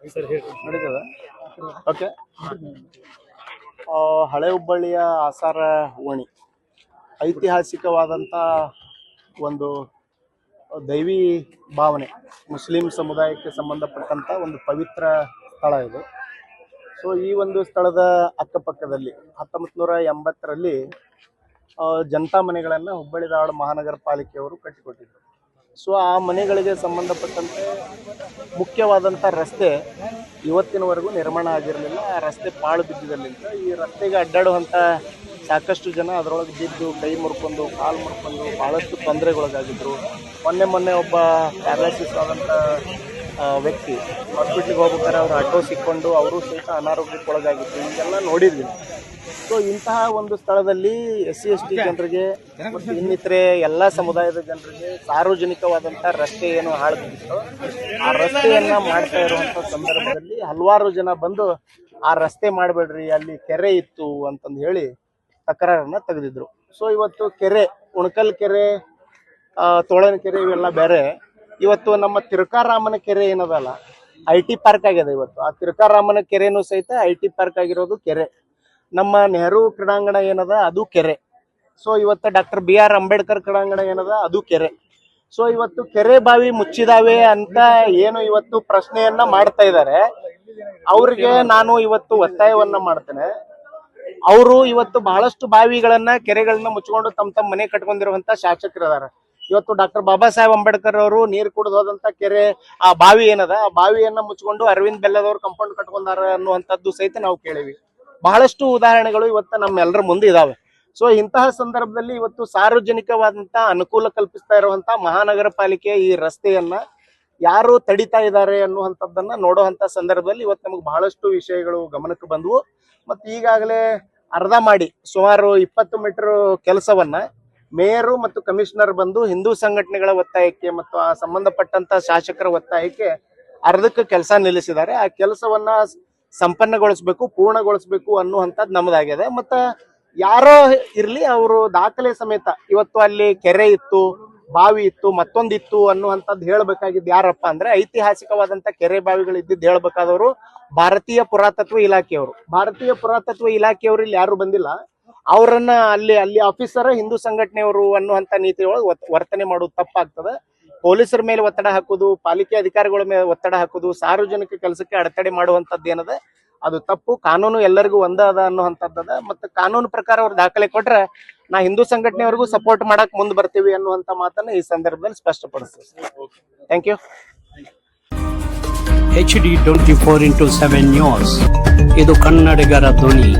ನಡೀತದ ಓಕೆ. ಹಳೆ ಹುಬ್ಬಳ್ಳಿಯ ಆಸಾರ ಓಣಿ ಐತಿಹಾಸಿಕವಾದಂಥ ಒಂದು ದೈವಿ ಭಾವನೆ, ಮುಸ್ಲಿಂ ಸಮುದಾಯಕ್ಕೆ ಸಂಬಂಧಪಟ್ಟಂಥ ಒಂದು ಪವಿತ್ರ ಸ್ಥಳ ಇದು. ಸೊ ಈ ಒಂದು ಸ್ಥಳದ ಅಕ್ಕಪಕ್ಕದಲ್ಲಿ 1980ರಲ್ಲಿ ಜನತಾ ಮನೆಗಳನ್ನು ಹುಬ್ಬಳ್ಳಿ ಧಾರವಾಡ ಮಹಾನಗರ ಪಾಲಿಕೆಯವರು ಕಟ್ಟಿಕೊಟ್ಟಿದ್ದರು. ಸೊ ಆ ಮನೆಗಳಿಗೆ ಸಂಬಂಧಪಟ್ಟಂತೆ ಮುಖ್ಯವಾದಂಥ ರಸ್ತೆ ಇವತ್ತಿನವರೆಗೂ ನಿರ್ಮಾಣ ಆಗಿರಲಿಲ್ಲ. ಆ ರಸ್ತೆ ಪಾಳು ಬಿದ್ದಿರಲಿಲ್ಲ. ಈ ರಸ್ತೆಗೆ ಅಡ್ಡಾಡುವಂಥ ಸಾಕಷ್ಟು ಜನ ಅದರೊಳಗೆ ಬಿದ್ದು ಕೈ ಮುರ್ಕೊಂಡು ಕಾಲು ಮುರ್ಕೊಂಡು ಭಾಳಷ್ಟು ತೊಂದರೆಗೊಳಗಾಗಿದ್ದರು. ಮೊನ್ನೆ ಒಬ್ಬ ಪ್ಯಾರಾಲಿಸಿಸ್ ಆದಂಥ ವ್ಯಕ್ತಿ ಹಾಸ್ಪಿಟ್ಲಿಗೆ ಹೋಗ್ಬೇಕಾದ್ರೆ ಅವರು ಆಟೋ ಸಿಕ್ಕೊಂಡು ಅವರು ಸಹಿತ ಅನಾರೋಗ್ಯಕ್ಕೊಳಗಾಗಿದ್ರು. ಇದೆಲ್ಲ ನೋಡಿದ್ವಿ. ಸೊ ಇಂತಹ ಒಂದು ಸ್ಥಳದಲ್ಲಿ SC/ST ಜನರಿಗೆ ಮತ್ತು ಇನ್ನಿತರೆ ಎಲ್ಲ ಸಮುದಾಯದ ಜನರಿಗೆ ಸಾರ್ವಜನಿಕವಾದಂಥ ರಸ್ತೆ ಏನು ಹಾಳಾಗಿತ್ತು, ಆ ರಸ್ತೆಯನ್ನು ಮಾಡ್ತಾ ಇರುವಂಥ ಸಂದರ್ಭದಲ್ಲಿ ಹಲವಾರು ಜನ ಬಂದು ಆ ರಸ್ತೆ ಮಾಡಬೇಡ್ರಿ, ಅಲ್ಲಿ ಕೆರೆ ಇತ್ತು ಅಂತಂದು ಹೇಳಿ ತಕರಾರನ್ನು ತೆಗೆದಿದ್ರು. ಸೊ ಇವತ್ತು ಕೆರೆ, ಉಣಕಲ್ ಕೆರೆ, ತೋಳನ ಕೆರೆ ಇವೆಲ್ಲ ಬೇರೆ. ಇವತ್ತು ನಮ್ಮ ತಿರುಕಾರಾಮನ ಕೆರೆ ಏನದಲ್ಲ, IT ಪಾರ್ಕ್ ಆಗಿದೆ. ಇವತ್ತು ಆ ತಿರುಕಾರಾಮನ ಕೆರೆನೂ ಸಹಿತ IT ಪಾರ್ಕ್ ಆಗಿರೋದು ಕೆರೆ. ನಮ್ಮ ನೆಹರು ಕ್ರೀಡಾಂಗಣ ಏನದ ಅದು ಕೆರೆ. ಸೊ ಇವತ್ತು ಡಾಕ್ಟರ್ BR ಅಂಬೇಡ್ಕರ್ ಕ್ರೀಡಾಂಗಣ ಏನದ ಅದು ಕೆರೆ. ಸೊ ಇವತ್ತು ಕೆರೆ ಬಾವಿ ಮುಚ್ಚಿದಾವೆ ಅಂತ ಏನು ಇವತ್ತು ಪ್ರಶ್ನೆಯನ್ನ ಮಾಡ್ತಾ ಇದ್ದಾರೆ, ಅವ್ರಿಗೆ ನಾನು ಇವತ್ತು ಒತ್ತಾಯವನ್ನ ಮಾಡ್ತೇನೆ. ಅವರು ಇವತ್ತು ಬಹಳಷ್ಟು ಬಾವಿಗಳನ್ನ ಕೆರೆಗಳನ್ನ ಮುಚ್ಕೊಂಡು ತಮ್ಮ ಮನೆ ಕಟ್ಕೊಂಡಿರುವಂತ ಶಾಸಕರಿದಾರ. ಇವತ್ತು ಡಾಕ್ಟರ್ ಬಾಬಾ ಸಾಹೇಬ್ ಅಂಬೇಡ್ಕರ್ ಅವರು ನೀರು ಕುಡಿದು ಹೋದಂತ ಕೆರೆ, ಆ ಬಾವಿ ಏನದ, ಆ ಬಾವಿಯನ್ನ ಮುಚ್ಕೊಂಡು ಅರವಿಂದ್ ಬೆಲ್ಲದವ್ರು ಕಂಪೌಂಡ್ ಕಟ್ಕೊಂಡಾರ ಅನ್ನುವಂಥದ್ದು ಸಹಿತ ನಾವು ಕೇಳಿವಿ. ಬಹಳಷ್ಟು ಉದಾಹರಣೆಗಳು ಇವತ್ತು ನಮ್ಮೆಲ್ಲರ ಮುಂದೆ ಇದಾವೆ. ಸೊ ಇಂತಹ ಸಂದರ್ಭದಲ್ಲಿ ಇವತ್ತು ಸಾರ್ವಜನಿಕವಾದಂತ ಅನುಕೂಲ ಕಲ್ಪಿಸ್ತಾ ಇರುವಂತ ಮಹಾನಗರ ಪಾಲಿಕೆ ಈ ರಸ್ತೆಯನ್ನ ಯಾರು ತಡಿತಾ ಇದ್ದಾರೆ ಅನ್ನುವಂಥದ್ದನ್ನ ನೋಡುವಂತ ಸಂದರ್ಭದಲ್ಲಿ ಇವತ್ತು ನಮಗೆ ಬಹಳಷ್ಟು ವಿಷಯಗಳು ಗಮನಕ್ಕೆ ಬಂದವು. ಮತ್ತು ಈಗಾಗಲೇ ಅರ್ಧ ಮಾಡಿ ಸುಮಾರು 20 ಮೀಟರ್ ಕೆಲಸವನ್ನ ಮೇಯರು ಮತ್ತು ಕಮಿಷನರ್ ಬಂದು ಹಿಂದೂ ಸಂಘಟನೆಗಳ ಒತ್ತಾಯಕ್ಕೆ ಮತ್ತು ಆ ಸಂಬಂಧಪಟ್ಟಂತ ಶಾಸಕರ ಒತ್ತಾಯಕ್ಕೆ ಅರ್ಧಕ್ಕೆ ಕೆಲಸ ನಿಲ್ಲಿಸಿದ್ದಾರೆ. ಆ ಕೆಲಸವನ್ನ ಸಂಪನ್ನಗೊಳಿಸ್ಬೇಕು, ಪೂರ್ಣಗೊಳಿಸ್ಬೇಕು ಅನ್ನುವಂಥದ್ದು ನಮ್ಮದಾಗಿದೆ. ಮತ್ತು ಯಾರೋ ಇರಲಿ, ಅವರು ದಾಖಲೆ ಸಮೇತ ಇವತ್ತು ಅಲ್ಲಿ ಕೆರೆ ಇತ್ತು, ಬಾವಿ ಇತ್ತು, ಮತ್ತೊಂದಿತ್ತು ಅನ್ನುವಂಥದ್ದು ಹೇಳಬೇಕಾಗಿದ್ದು ಯಾರಪ್ಪ ಅಂದ್ರೆ ಐತಿಹಾಸಿಕವಾದಂಥ ಕೆರೆ ಬಾವಿಗಳು ಇದ್ದಿದ್ದು ಹೇಳಬೇಕಾದವರು ಭಾರತೀಯ ಪುರಾತತ್ವ ಇಲಾಖೆಯವರು. ಭಾರತೀಯ ಪುರಾತತ್ವ ಇಲಾಖೆಯವರು ಇಲ್ಲಿ ಯಾರು ಬಂದಿಲ್ಲ. ಅವರನ್ನ ಅಲ್ಲಿ ಆಫೀಸರ್ ಹಿಂದೂ ಸಂಘಟನೆಯವರು ಅನ್ನುವಂಥ ನೀತಿಯೊಳಗೆ ವರ್ತನೆ ಮಾಡೋದು ತಪ್ಪಾಗ್ತದೆ. ಪೊಲೀಸರ ಮೇಲೆ ಒತ್ತಡ ಹಾಕೋದು, ಪಾಲಿಕೆ ಅಧಿಕಾರಿಗಳ ಮೇಲೆ ಒತ್ತಡ ಹಾಕೋದು, ಸಾರ್ವಜನಿಕ ಕೆಲಸಕ್ಕೆ ಅಡೆತಡೆ ಮಾಡುವಂಥದ್ದು ಏನದ ಅದು ತಪ್ಪು. ಕಾನೂನು ಎಲ್ಲರಿಗೂ ಒಂದ ಅದ ಅನ್ನುವಂಥದ್ದದ. ಮತ್ತು ಕಾನೂನು ಪ್ರಕಾರ ಅವ್ರು ದಾಖಲೆ ಕೊಟ್ರೆ ನಾ ಹಿಂದೂ ಸಂಘಟನೆಯವರೆಗೂ ಸಪೋರ್ಟ್ ಮಾಡಕ್ ಮುಂದೆ ಬರ್ತೀವಿ ಅನ್ನುವಂಥ ಮಾತನ್ನ ಈ ಸಂದರ್ಭದಲ್ಲಿ ಸ್ಪಷ್ಟಪಡಿಸ್ತೀವಿ. Thank you. HD 24x7 news, ಇದು ಕನ್ನಡಿಗರ ಧ್ವನಿ.